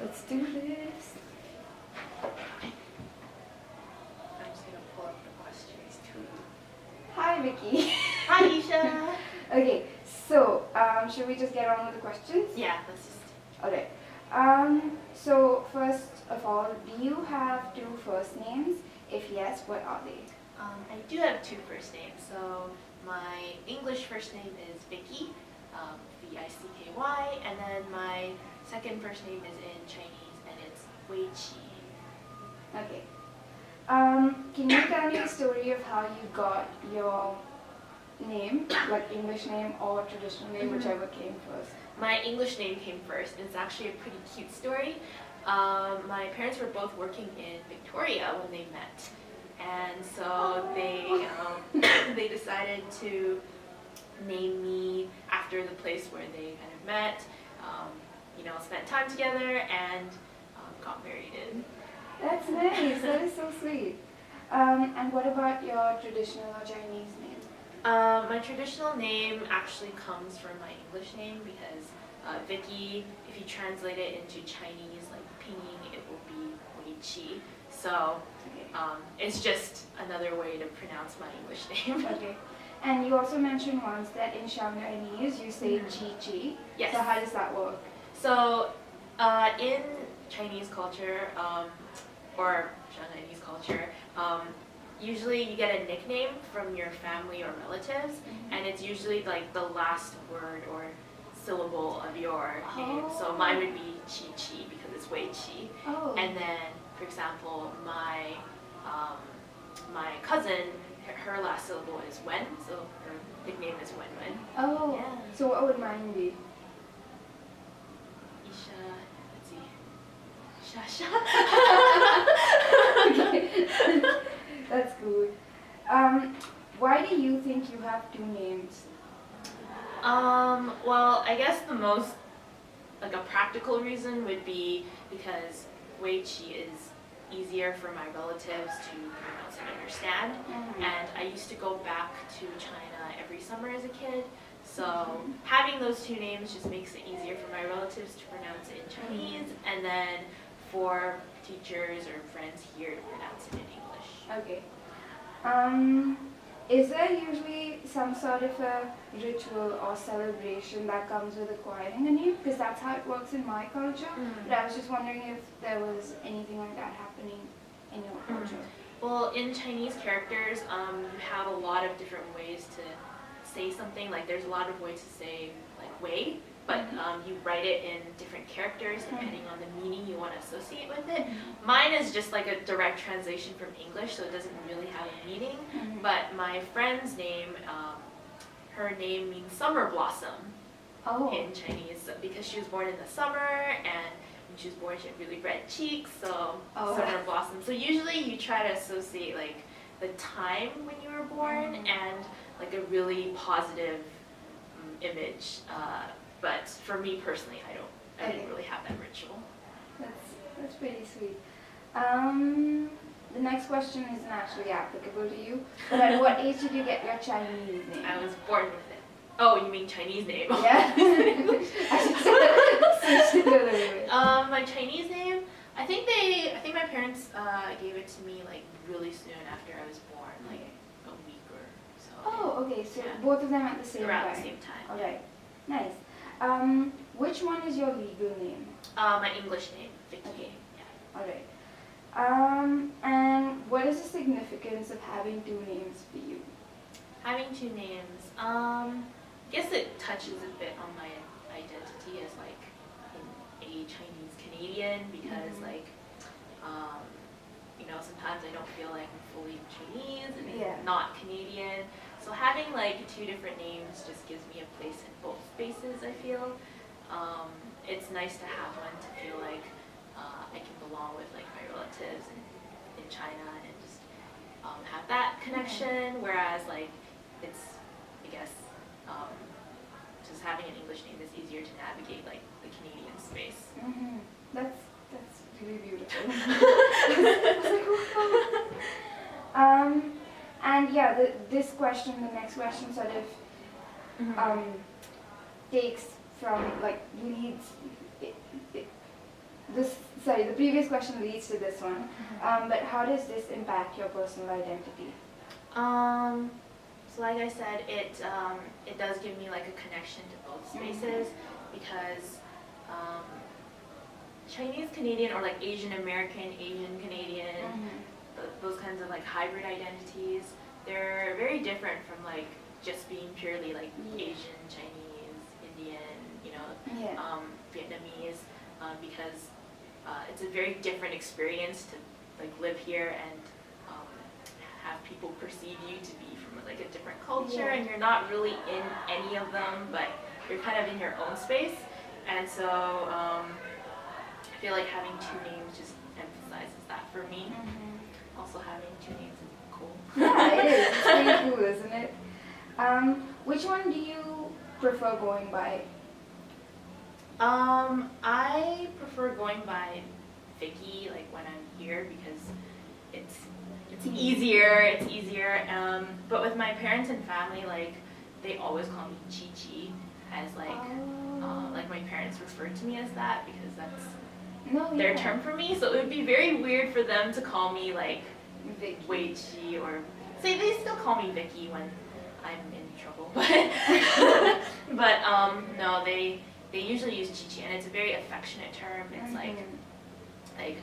Let's do this. I'm just gonna pull up the questions too. Hi, Vicky. Hi, Isha. Okay, so should we just get on with the questions? Yeah, let's just. Okay. So first of all, do you have two first names? If yes, what are they? I do have two first names. So my English first name is Vicky, Vicky, and then my second first name is in Chinese, and it's Wei Qi. Okay. Can you tell me a story of how you got your name, like English name or traditional name, whichever came first? My English name came first. It's actually a pretty cute story. My parents were both working in Victoria when they met, and so they decided to name me after the place where they kind of met. Spent time together and got married in. That's nice. That is so sweet. And what about your traditional or Chinese name? My traditional name actually comes from my English name because Vicky, if you translate it into Chinese, like pinyin, it will be Wei Qi. So it's just another way to pronounce my English name. Okay. And you also mentioned once that in Shanghainese you say Chi Chi. Yes. So how does that work? So in Chinese culture, or Shanghainese culture, usually you get a nickname from your family or relatives, and it's usually like the last word or syllable of your name. So mine would be Chi Chi because it's Wei Qi. Oh. And then, for example, my cousin, her last syllable is Wen, so her nickname is Wen Wen. Oh. Yeah. So what would mine be? Isha, let's see, Shasha. Okay. That's good. Why do you think you have two names? Well, I guess the most, like a practical reason would be because Wei Qi is easier for my relatives to pronounce and understand. And I used to go back to China every summer as a kid, so having those two names just makes it easier for my relatives to pronounce it in Chinese, and then for teachers or friends here to pronounce it in English. Okay. Is there usually some sort of a ritual or celebration that comes with acquiring a name? Because that's how it works in my culture. But I was just wondering if there was anything like that happening in your culture. Well, in Chinese characters, you have a lot of different ways to say something. Like there's a lot of ways to say like Wei, but you write it in different characters depending on the meaning you want to associate with it. Mine is just like a direct translation from English, so it doesn't really have a meaning. But my friend's name, her name means summer blossom in Chinese because she was born in the summer, and when she was born she had really red cheeks, so summer blossom. So usually you try to associate like the time when you were born and like a really positive image. But for me personally, I didn't really have that ritual. That's pretty sweet. The next question isn't actually applicable to you, but at what age did you get your Chinese name? I was born with it. Oh, you mean Chinese name? Yeah. I just switched it a little bit. My Chinese name, I think my parents gave it to me like really soon after I was born, like a week or so. Oh, okay. So both of them at the same time. Around the same time. All right. Nice. Which one is your legal name? My English name, Vicky. Okay. Yeah. All right. And what is the significance of having two names for you? Having two names, I guess it touches a bit on my identity as like a Chinese Canadian because like sometimes I don't feel like I'm fully Chinese and not Canadian. So having like two different names just gives me a place in both spaces, I feel. It's nice to have one to feel like I can belong with like my relatives in China and just have that connection, whereas like it's, I guess, just having an English name is easier to navigate like the Canadian space. That's really beautiful. I was like, oh. And yeah, the next question sort of takes from, like, leads, the previous question leads to this one. But how does this impact your personal identity? So like I said, it does give me like a connection to both spaces because Chinese Canadian or like Asian American, Asian Canadian, those kinds of like hybrid identities, they're very different from like just being purely like Asian, Chinese, Indian, you know, Vietnamese, because it's a very different experience to like live here and have people perceive you to be from like a different culture, and you're not really in any of them, but you're kind of in your own space. And so I feel like having two names just emphasizes that for me. Also having two names is cool. Yeah, it is. It's pretty cool, isn't it? Which one do you prefer going by? I prefer going by Vicky, like when I'm here, because it's easier. It's easier. But with my parents and family, like they always call me Chi Chi, as like my parents refer to me as that because that's their term for me. So it would be very weird for them to call me like Vicky. Wei Chi, or say they still call me Vicky when I'm in trouble. But no, they usually use Chi Chi, and it's a very affectionate term. It's like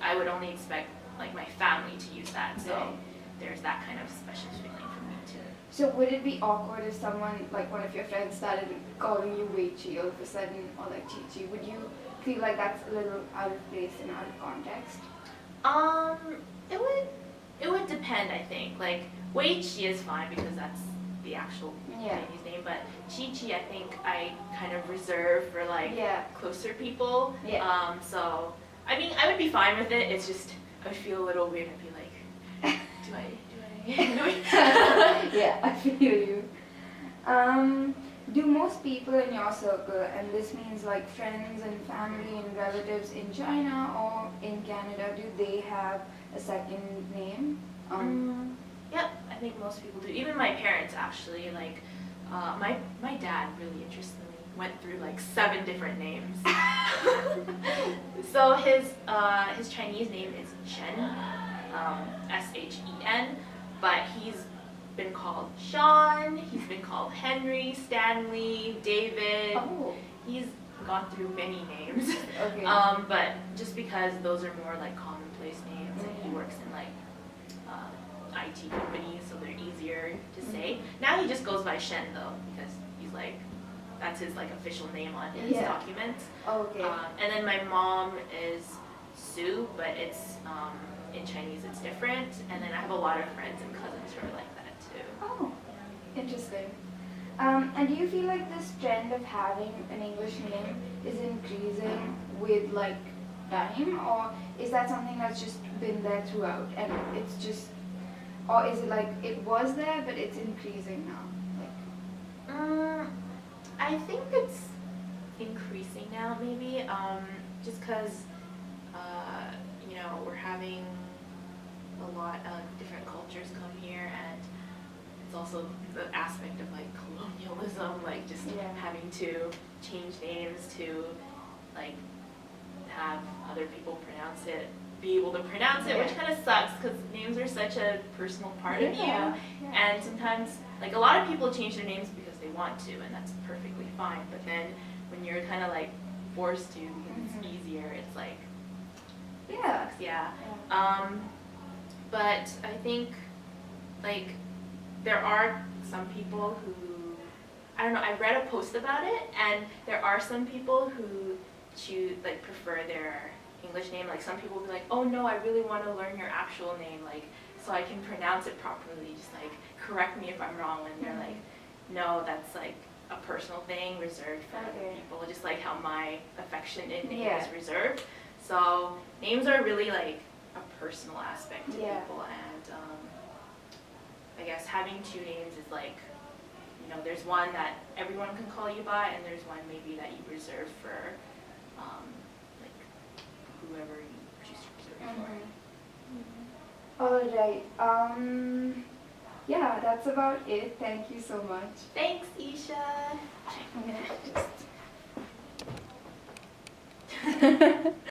I would only expect like my family to use that, so there's that kind of special feeling for me too. So would it be awkward if someone, like one of your friends, started calling you Wei Chi all of a sudden, or like Chi Chi? Would you feel like that's a little out of place and out of context? It would depend, I think. Like Wei Chi is fine because that's the actual Chinese name, but Chi Chi I think I kind of reserve for like closer people. So I mean I would be fine with it. It's just I would feel a little weird. I'd be like, do I? Yeah, I feel you. Do most people in your circle, and this means like friends and family and relatives in China or in Canada, do they have a second name? Yep, I think most people do. Even my parents actually, like my dad really interestingly went through like 7 different names. So his Chinese name is Shen, S-H-E-N, but he's been called Sean, he's been called Henry, Stanley, David. He's gone through many names. But just because those are more like commonplace names, and he works in like IT companies, so they're easier to say. Now he just goes by Shen though, because he's like, that's his like official name on his documents. And then my mom is Sue, but it's in Chinese it's different. And then I have a lot of friends and cousins who are like that too. Oh, interesting. And do you feel like this trend of having an English name is increasing with like time, or is that something that's just been there throughout and it's just, or is it like it was there but it's increasing now? Like, I think it's increasing now, maybe, just because you know, we're having a lot of different cultures come here, and it's also the aspect of like colonialism, like just having to change names to like have other people be able to pronounce it, which kind of sucks because names are such a personal part of you, and sometimes like a lot of people change their names because they want to, and that's perfectly fine, but then when you're kind of like forced to because it's easier, it's like it sucks. But I think like there are some people who, I don't know, I read a post about it, and there are some people who prefer their English name. Like some people will be like, oh no, I really want to learn your actual name, like so I can pronounce it properly, just like correct me if I'm wrong. And they're like, no, that's like a personal thing reserved for other people, just like how my affectionate name is reserved. So names are really like a personal aspect to people, and I guess having 2 names is like, you know, there's one that everyone can call you by, and there's one maybe that you reserve for like whoever you choose to reserve for. Alright, yeah, that's about it. Thank you so much. Thanks, Isha. I'm gonna just